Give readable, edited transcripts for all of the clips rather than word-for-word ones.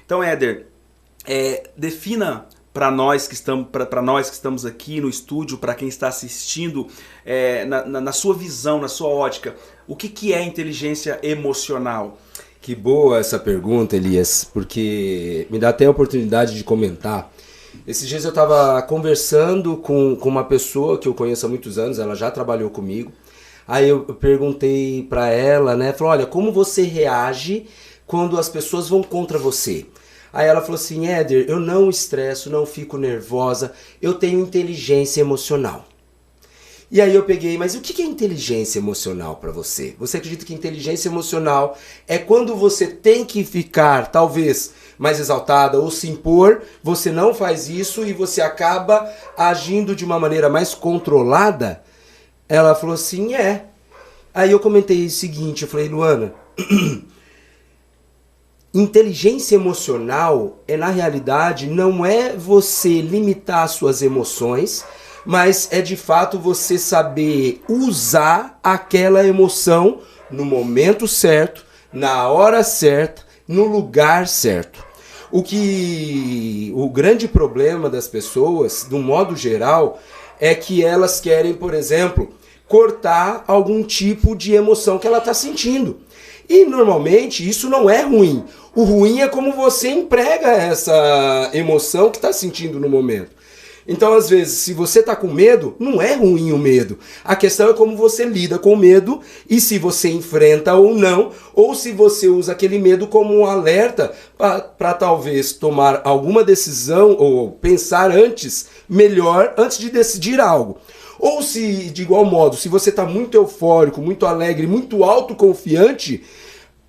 Então, Éder, defina para nós que estamos aqui no estúdio, para quem está assistindo, na sua visão, na sua ótica, o que é inteligência emocional? Que boa essa pergunta, Elias, porque me dá até a oportunidade de comentar. Esses dias eu estava conversando com uma pessoa que eu conheço há muitos anos, ela já trabalhou comigo. Aí eu perguntei para ela, né, falou, olha, como você reage quando as pessoas vão contra você? Aí ela falou assim, Éder, eu não estresso, não fico nervosa, eu tenho inteligência emocional. E aí eu peguei, mas o que é inteligência emocional para você? Você acredita que inteligência emocional é quando você tem que ficar, talvez, mais exaltada ou se impor, você não faz isso e você acaba agindo de uma maneira mais controlada? Ela falou assim, Aí eu comentei o seguinte, eu falei, Luana, inteligência emocional na realidade, não é você limitar suas emoções, mas é de fato você saber usar aquela emoção no momento certo, na hora certa, no lugar certo. O grande problema das pessoas, do modo geral, é que elas querem, por exemplo, cortar algum tipo de emoção que ela está sentindo. E normalmente isso não é ruim. O ruim é como você emprega essa emoção que está sentindo no momento. Então, às vezes, se você está com medo, não é ruim o medo. A questão é como você lida com o medo e se você enfrenta ou não, ou se você usa aquele medo como um alerta para talvez tomar alguma decisão ou pensar melhor antes de decidir algo. Ou se, de igual modo, se você está muito eufórico, muito alegre, muito autoconfiante,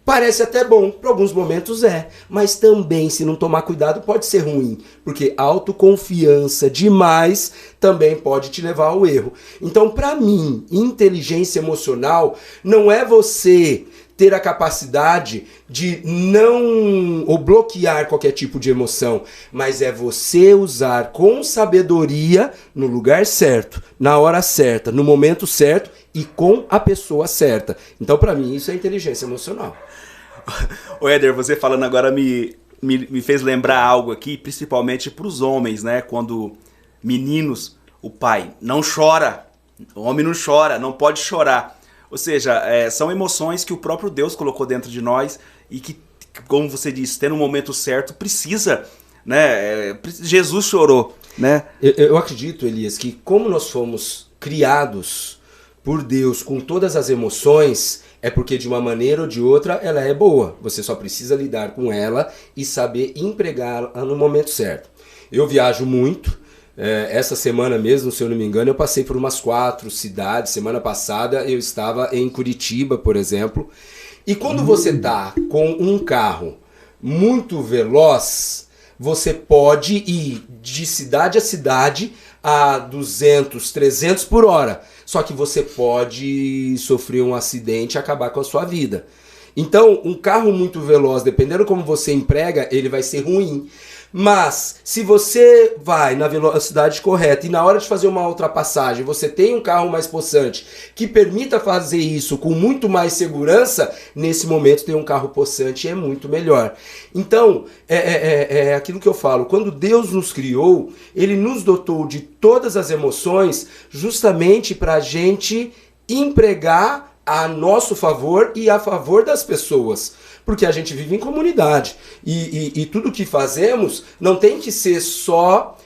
parece até bom, para alguns momentos mas também, se não tomar cuidado, pode ser ruim, porque autoconfiança demais também pode te levar ao erro. Então, para mim, inteligência emocional não é você ter a capacidade de não ou bloquear qualquer tipo de emoção, mas é você usar com sabedoria no lugar certo, na hora certa, no momento certo e com a pessoa certa. Então, para mim, isso é inteligência emocional. O Éder, você falando agora me fez lembrar algo aqui, principalmente para os homens, né? Quando meninos, o pai não chora, o homem não chora, não pode chorar. Ou seja, são emoções que o próprio Deus colocou dentro de nós e que, como você disse, ter no momento certo precisa, né? Jesus chorou, né? Eu acredito, Elias, que como nós fomos criados por Deus com todas as emoções, é porque de uma maneira ou de outra ela é boa. Você só precisa lidar com ela e saber empregá-la no momento certo. Eu viajo muito. Essa semana mesmo, se eu não me engano, eu passei por umas 4 cidades. Semana passada eu estava em Curitiba, por exemplo. E quando você está com um carro muito veloz, você pode ir de cidade a cidade a 200, 300 por hora. Só que você pode sofrer um acidente e acabar com a sua vida. Então, um carro muito veloz, dependendo como você emprega, ele vai ser ruim. Mas, se você vai na velocidade correta e na hora de fazer uma ultrapassagem, você tem um carro mais possante que permita fazer isso com muito mais segurança, nesse momento ter um carro possante é muito melhor. Então, é aquilo que eu falo, quando Deus nos criou, Ele nos dotou de todas as emoções justamente para a gente empregar a nosso favor e a favor das pessoas. Porque a gente vive em comunidade e tudo que fazemos não tem que ser só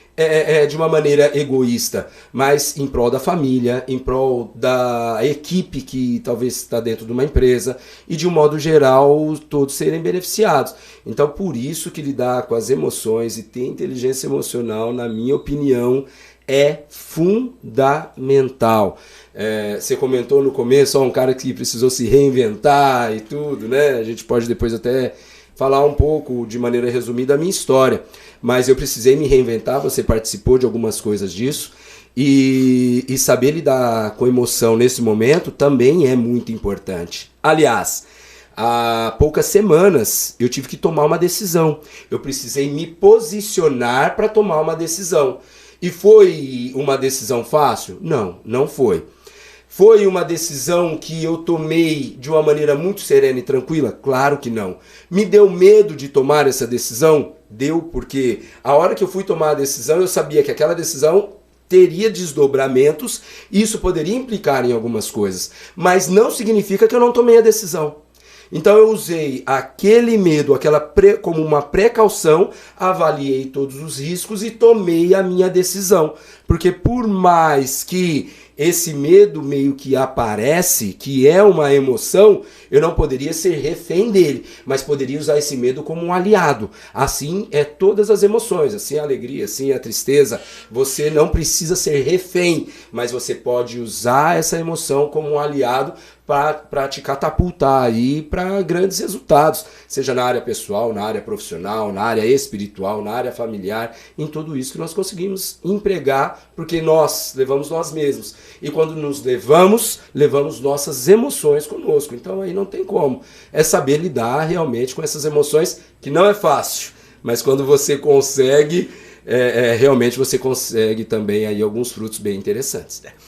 de uma maneira egoísta, mas em prol da família, em prol da equipe que talvez está dentro de uma empresa e de um modo geral todos serem beneficiados. Então por isso que lidar com as emoções e ter inteligência emocional, na minha opinião, é fundamental. Você comentou no começo, um cara que precisou se reinventar e tudo, né? A gente pode depois até falar um pouco, de maneira resumida, a minha história. Mas eu precisei me reinventar, você participou de algumas coisas disso. E saber lidar com emoção nesse momento também é muito importante. Aliás, há poucas semanas eu tive que tomar uma decisão. Eu precisei me posicionar para tomar uma decisão. E foi uma decisão fácil? Não, não foi. Foi uma decisão que eu tomei de uma maneira muito serena e tranquila? Claro que não. Me deu medo de tomar essa decisão? Deu, porque a hora que eu fui tomar a decisão, eu sabia que aquela decisão teria desdobramentos, e isso poderia implicar em algumas coisas, mas não significa que eu não tomei a decisão. Então eu usei aquele medo, como uma precaução, avaliei todos os riscos e tomei a minha decisão. Porque por mais que esse medo meio que aparece, que é uma emoção, eu não poderia ser refém dele, mas poderia usar esse medo como um aliado. Assim é todas as emoções, assim a alegria, assim a tristeza. Você não precisa ser refém, mas você pode usar essa emoção como um aliado para te catapultar aí para grandes resultados, seja na área pessoal, na área profissional, na área espiritual, na área familiar, em tudo isso que nós conseguimos empregar, porque nós levamos nós mesmos. E quando nos levamos, levamos nossas emoções conosco. Então aí não tem como. É saber lidar realmente com essas emoções, que não é fácil, mas quando você consegue, realmente você consegue também aí alguns frutos bem interessantes.